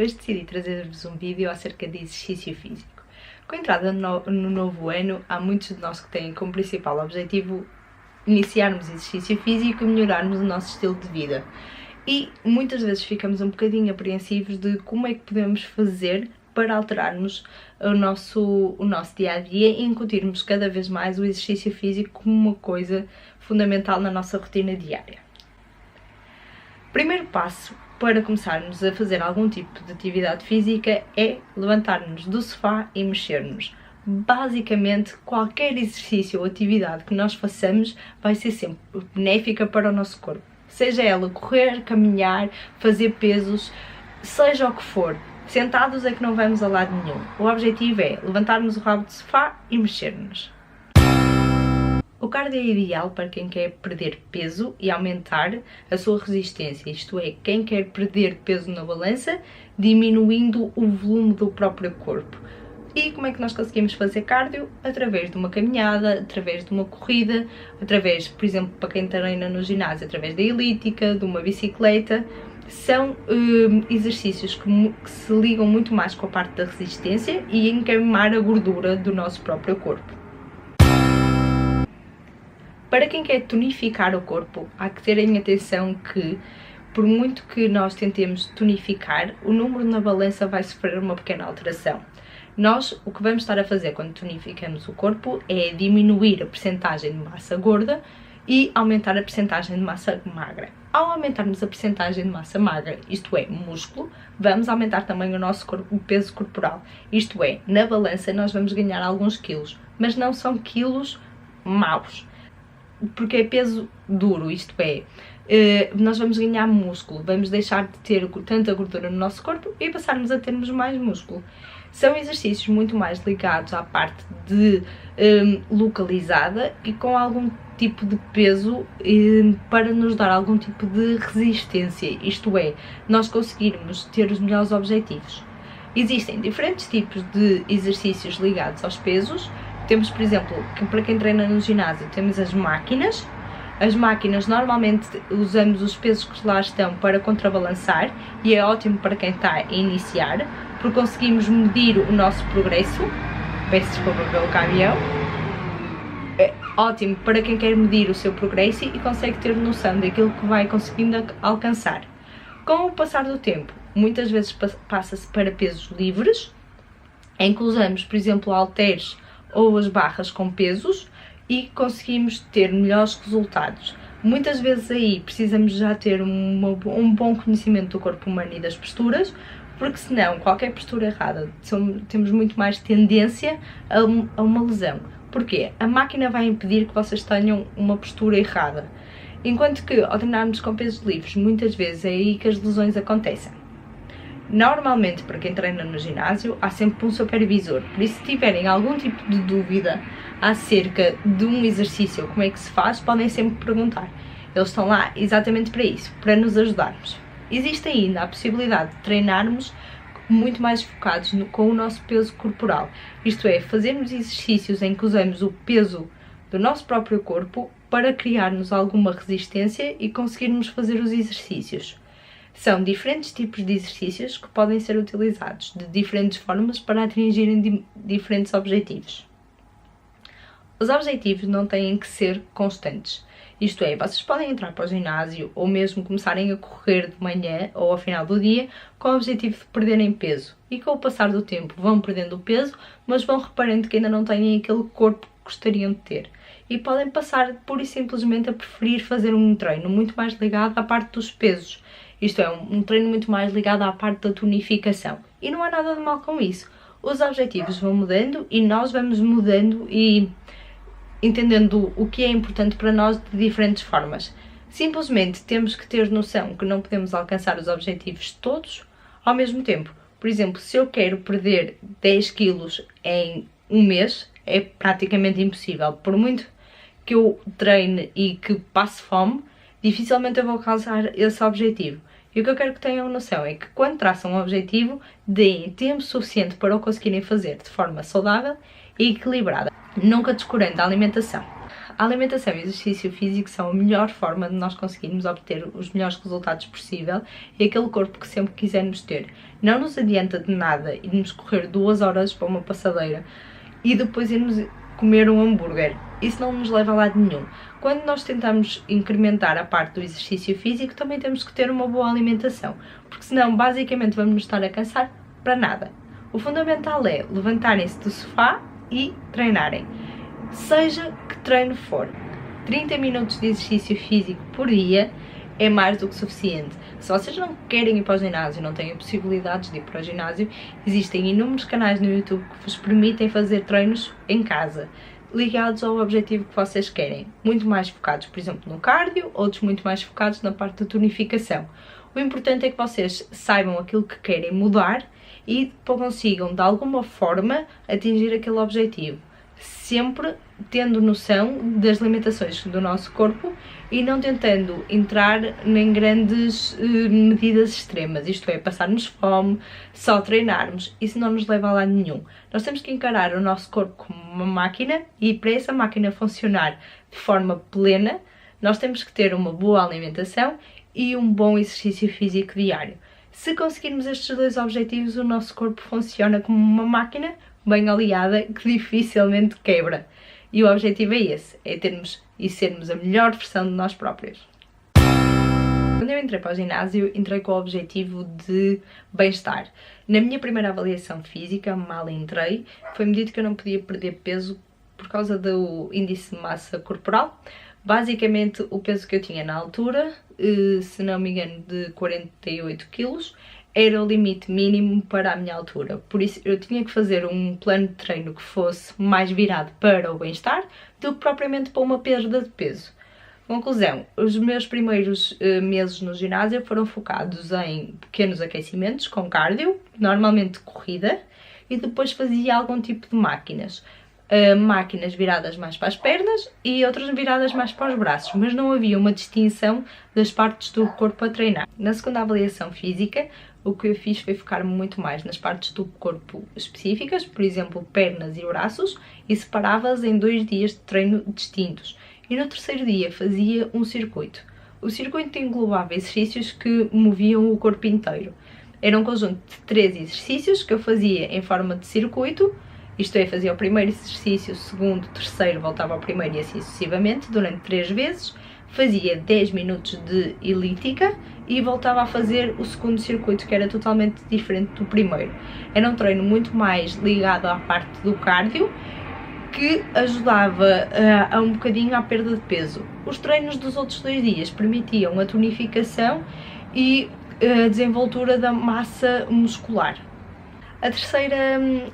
Hoje decidi trazer-vos um vídeo acerca de exercício físico. Com a entrada no novo ano, há muitos de nós que têm como principal objetivo iniciarmos exercício físico e melhorarmos o nosso estilo de vida. E muitas vezes ficamos um bocadinho apreensivos de como é que podemos fazer para alterarmos o nosso dia-a-dia e incutirmos cada vez mais o exercício físico como uma coisa fundamental na nossa rotina diária. Primeiro passo para começarmos a fazer algum tipo de atividade física é levantar-nos do sofá e mexer-nos. Basicamente, qualquer exercício ou atividade que nós façamos vai ser sempre benéfica para o nosso corpo. Seja ela correr, caminhar, fazer pesos, seja o que for. Sentados é que não vamos a lado nenhum. O objetivo é levantarmos o rabo do sofá e mexer-nos. O cardio é ideal para quem quer perder peso e aumentar a sua resistência, isto é, quem quer perder peso na balança, diminuindo o volume do próprio corpo. E como é que nós conseguimos fazer cardio? Através de uma caminhada, através de uma corrida, através, por exemplo, para quem treina no ginásio, através da elíptica, de uma bicicleta. São exercícios que se ligam muito mais com a parte da resistência e em queimar a gordura do nosso próprio corpo. Para quem quer tonificar o corpo, há que terem atenção que, por muito que nós tentemos tonificar, o número na balança vai sofrer uma pequena alteração. Nós, o que vamos estar a fazer quando tonificamos o corpo é diminuir a percentagem de massa gorda e aumentar a percentagem de massa magra. Ao aumentarmos a percentagem de massa magra, isto é, músculo, vamos aumentar também o peso corporal. Isto é, na balança nós vamos ganhar alguns quilos, mas não são quilos maus. Porque é peso duro, isto é, nós vamos ganhar músculo, vamos deixar de ter tanta gordura no nosso corpo e passarmos a termos mais músculo. São exercícios muito mais ligados à parte de localizada e com algum tipo de peso para nos dar algum tipo de resistência, isto é, nós conseguirmos ter os melhores objetivos. Existem diferentes tipos de exercícios ligados aos pesos. Temos, por exemplo, para quem treina no ginásio, temos as máquinas. As máquinas, normalmente usamos os pesos que lá estão para contrabalançar e é ótimo para quem está a iniciar, porque conseguimos medir o nosso progresso. Peço desculpa pelo caminhão. É ótimo para quem quer medir o seu progresso e consegue ter noção daquilo que vai conseguindo alcançar. Com o passar do tempo, muitas vezes passa-se para pesos livres, em que usamos, por exemplo, halteres ou as barras com pesos e conseguimos ter melhores resultados. Muitas vezes aí precisamos já ter um bom conhecimento do corpo humano e das posturas, porque senão qualquer postura errada temos muito mais tendência a uma lesão. Porquê? A máquina vai impedir que vocês tenham uma postura errada. Enquanto que ao treinarmos com pesos livres, muitas vezes é aí que as lesões acontecem. Normalmente, para quem treina no ginásio, há sempre um supervisor, por isso se tiverem algum tipo de dúvida acerca de um exercício ou como é que se faz, podem sempre perguntar. Eles estão lá exatamente para isso, para nos ajudarmos. Existe ainda a possibilidade de treinarmos muito mais focados com o nosso peso corporal, isto é, fazermos exercícios em que usamos o peso do nosso próprio corpo para criarmos alguma resistência e conseguirmos fazer os exercícios. São diferentes tipos de exercícios que podem ser utilizados de diferentes formas para atingirem diferentes objetivos. Os objetivos não têm que ser constantes. Isto é, vocês podem entrar para o ginásio ou mesmo começarem a correr de manhã ou ao final do dia com o objetivo de perderem peso. E com o passar do tempo vão perdendo o peso, mas vão reparando que ainda não têm aquele corpo que gostariam de ter. E podem passar pura e simplesmente a preferir fazer um treino muito mais ligado à parte dos pesos. Isto é, um treino muito mais ligado à parte da tonificação. E não há nada de mal com isso. Os objetivos vão mudando e nós vamos mudando e entendendo o que é importante para nós de diferentes formas. Simplesmente temos que ter noção que não podemos alcançar os objetivos todos ao mesmo tempo. Por exemplo, se eu quero perder 10 quilos em um mês, é praticamente impossível. Por muito que eu treine e que passe fome, dificilmente eu vou alcançar esse objetivo. E o que eu quero que tenham noção é que quando traçam um objetivo, deem tempo suficiente para o conseguirem fazer de forma saudável e equilibrada, nunca descurando a alimentação. A alimentação e o exercício físico são a melhor forma de nós conseguirmos obter os melhores resultados possível e aquele corpo que sempre quisermos ter. Não nos adianta de nada irmos correr 2 horas para uma passadeira e depois irmos comer um hambúrguer. Isso não nos leva a lado nenhum. Quando nós tentamos incrementar a parte do exercício físico, também temos que ter uma boa alimentação, porque senão basicamente vamos nos estar a cansar para nada. O fundamental é levantarem-se do sofá e treinarem. Seja que treino for, 30 minutos de exercício físico por dia é mais do que suficiente. Se vocês não querem ir para o ginásio, não têm possibilidades de ir para o ginásio, existem inúmeros canais no YouTube que vos permitem fazer treinos em casa, ligados ao objetivo que vocês querem. Muito mais focados, por exemplo, no cardio, outros muito mais focados na parte da tonificação. O importante é que vocês saibam aquilo que querem mudar e consigam, de alguma forma, atingir aquele objetivo. Sempre tendo noção das limitações do nosso corpo e não tentando entrar em grandes medidas extremas, isto é, passarmos fome, só treinarmos, isso não nos leva a lado nenhum. Nós temos que encarar o nosso corpo como uma máquina e para essa máquina funcionar de forma plena, nós temos que ter uma boa alimentação e um bom exercício físico diário. Se conseguirmos estes 2 objetivos, o nosso corpo funciona como uma máquina bem aliada que dificilmente quebra. E o objetivo é esse, é termos e sermos a melhor versão de nós próprios. Quando eu entrei para o ginásio, entrei com o objetivo de bem-estar. Na minha primeira avaliação física, mal entrei, foi-me dito que eu não podia perder peso por causa do índice de massa corporal. Basicamente, o peso que eu tinha na altura, se não me engano, de 48 kg, era o limite mínimo para a minha altura. Por isso, eu tinha que fazer um plano de treino que fosse mais virado para o bem-estar do que propriamente para uma perda de peso. Conclusão, os meus primeiros meses no ginásio foram focados em pequenos aquecimentos com cardio, normalmente corrida, e depois fazia algum tipo de máquinas. Máquinas viradas mais para as pernas e outras viradas mais para os braços, mas não havia uma distinção das partes do corpo a treinar. Na segunda avaliação física, o que eu fiz foi focar-me muito mais nas partes do corpo específicas, por exemplo, pernas e braços, e separava-as em 2 dias de treino distintos. E no terceiro dia fazia um circuito. O circuito englobava exercícios que moviam o corpo inteiro. Era um conjunto de 3 exercícios que eu fazia em forma de circuito, isto é, fazia o primeiro exercício, o segundo, o terceiro, voltava ao primeiro e assim sucessivamente, durante 3 vezes. Fazia 10 minutos de elíptica e voltava a fazer o segundo circuito, que era totalmente diferente do primeiro. Era um treino muito mais ligado à parte do cardio, que ajudava a um bocadinho à perda de peso. Os treinos dos outros 2 dias permitiam a tonificação e a desenvoltura da massa muscular. A terceira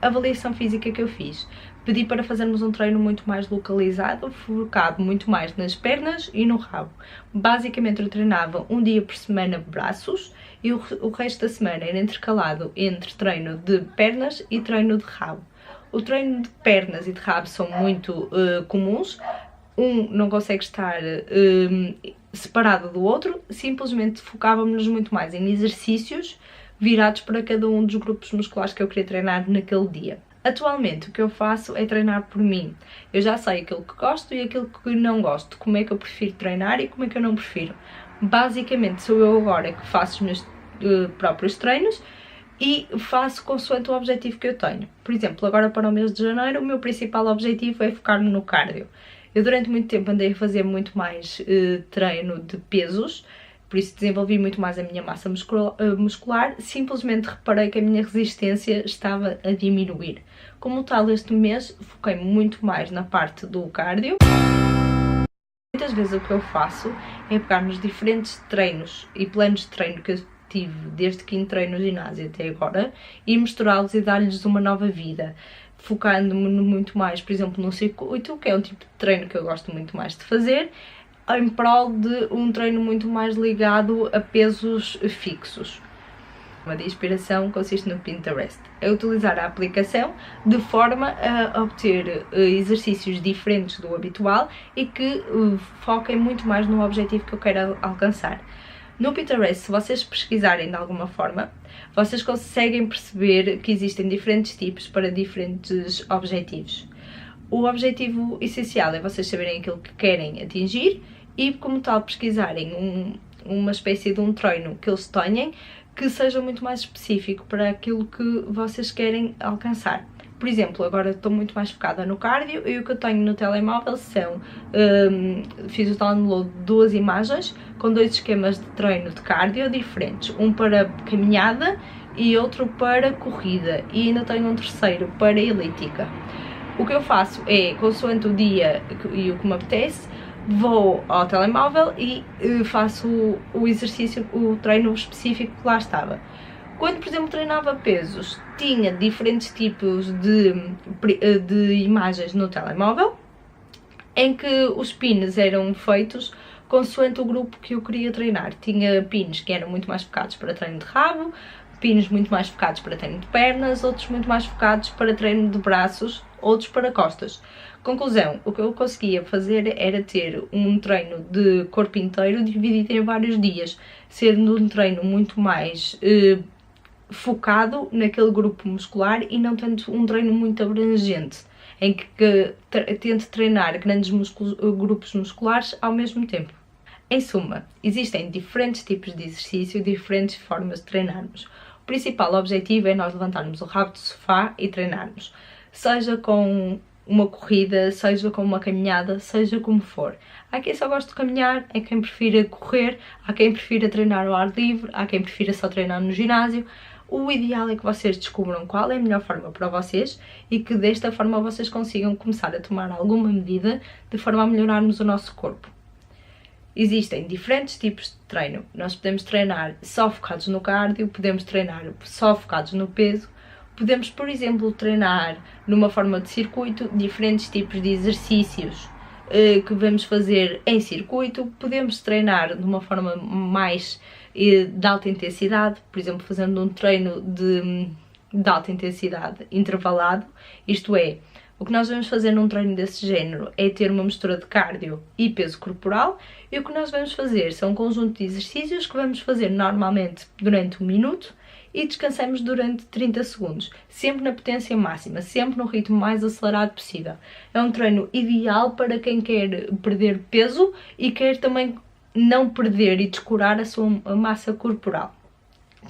avaliação física que eu fiz, pedi para fazermos um treino muito mais localizado, focado muito mais nas pernas e no rabo. Basicamente eu treinava um dia por semana braços e o resto da semana era intercalado entre treino de pernas e treino de rabo. O treino de pernas e de rabo são muito comuns, um não consegue estar separado do outro, simplesmente focávamos-nos muito mais em exercícios virados para cada um dos grupos musculares que eu queria treinar naquele dia. Atualmente o que eu faço é treinar por mim. Eu já sei aquilo que gosto e aquilo que não gosto, como é que eu prefiro treinar e como é que eu não prefiro. Basicamente sou eu agora que faço os meus próprios treinos e faço consoante o objetivo que eu tenho. Por exemplo, agora para o mês de janeiro o meu principal objetivo é focar-me no cardio. Eu durante muito tempo andei a fazer muito mais treino de pesos, por isso desenvolvi muito mais a minha massa muscular, simplesmente reparei que a minha resistência estava a diminuir. Como tal, este mês foquei-me muito mais na parte do cardio. Muitas vezes o que eu faço é pegar nos diferentes treinos e planos de treino que eu tive desde que entrei no ginásio até agora e misturá-los e dar-lhes uma nova vida, focando-me muito mais, por exemplo, no circuito, que é um tipo de treino que eu gosto muito mais de fazer, em prol de um treino muito mais ligado a pesos fixos. Uma de inspiração consiste no Pinterest. É utilizar a aplicação de forma a obter exercícios diferentes do habitual e que foquem muito mais no objetivo que eu quero alcançar. No Pinterest, se vocês pesquisarem de alguma forma, vocês conseguem perceber que existem diferentes tipos para diferentes objetivos. O objetivo essencial é vocês saberem aquilo que querem atingir e, como tal, pesquisarem uma espécie de um treino que eles tenham que seja muito mais específico para aquilo que vocês querem alcançar. Por exemplo, agora estou muito mais focada no cardio e o que eu tenho no telemóvel são, fiz o download de 2 imagens com 2 esquemas de treino de cardio diferentes, um para caminhada e outro para corrida, e ainda tenho um terceiro para elíptica. O que eu faço é, consoante o dia e o que me apetece, vou ao telemóvel e faço o exercício, o treino específico que lá estava. Quando, por exemplo, treinava pesos, tinha diferentes tipos de imagens no telemóvel, em que os pins eram feitos consoante o grupo que eu queria treinar. Tinha pins que eram muito mais focados para treino de rabo, pins muito mais focados para treino de pernas, outros muito mais focados para treino de braços, outros para costas. Conclusão, o que eu conseguia fazer era ter um treino de corpo inteiro dividido em vários dias, sendo um treino muito mais focado naquele grupo muscular e não tanto um treino muito abrangente, em que tente treinar grandes grupos musculares ao mesmo tempo. Em suma, existem diferentes tipos de exercício, diferentes formas de treinarmos. O principal objetivo é nós levantarmos o rabo do sofá e treinarmos, seja com uma corrida, seja com uma caminhada, seja como for. Há quem só goste de caminhar, há quem prefira correr, há quem prefira treinar ao ar livre, há quem prefira só treinar no ginásio. O ideal é que vocês descubram qual é a melhor forma para vocês e que desta forma vocês consigam começar a tomar alguma medida de forma a melhorarmos o nosso corpo. Existem diferentes tipos de treino. Nós podemos treinar só focados no cardio, podemos treinar só focados no peso, podemos, por exemplo, treinar numa forma de circuito, diferentes tipos de exercícios que vamos fazer em circuito, podemos treinar de uma forma mais de alta intensidade, por exemplo, fazendo um treino de alta intensidade intervalado, isto é, o que nós vamos fazer num treino desse género é ter uma mistura de cardio e peso corporal, e o que nós vamos fazer são um conjunto de exercícios que vamos fazer normalmente durante 1 minuto e descansamos durante 30 segundos, sempre na potência máxima, sempre no ritmo mais acelerado possível. É um treino ideal para quem quer perder peso e quer também não perder e descurar a sua massa corporal.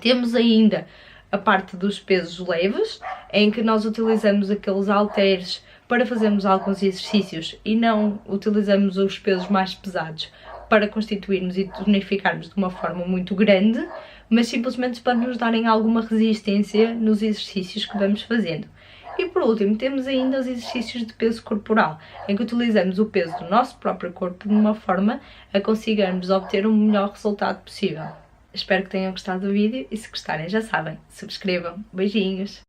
Temos ainda a parte dos pesos leves, em que nós utilizamos aqueles halteres para fazermos alguns exercícios e não utilizamos os pesos mais pesados para constituirmos e tonificarmos de uma forma muito grande, mas simplesmente para nos darem alguma resistência nos exercícios que vamos fazendo. E por último, temos ainda os exercícios de peso corporal, em que utilizamos o peso do nosso próprio corpo de uma forma a conseguirmos obter o melhor resultado possível. Espero que tenham gostado do vídeo e se gostarem já sabem, subscrevam. Beijinhos!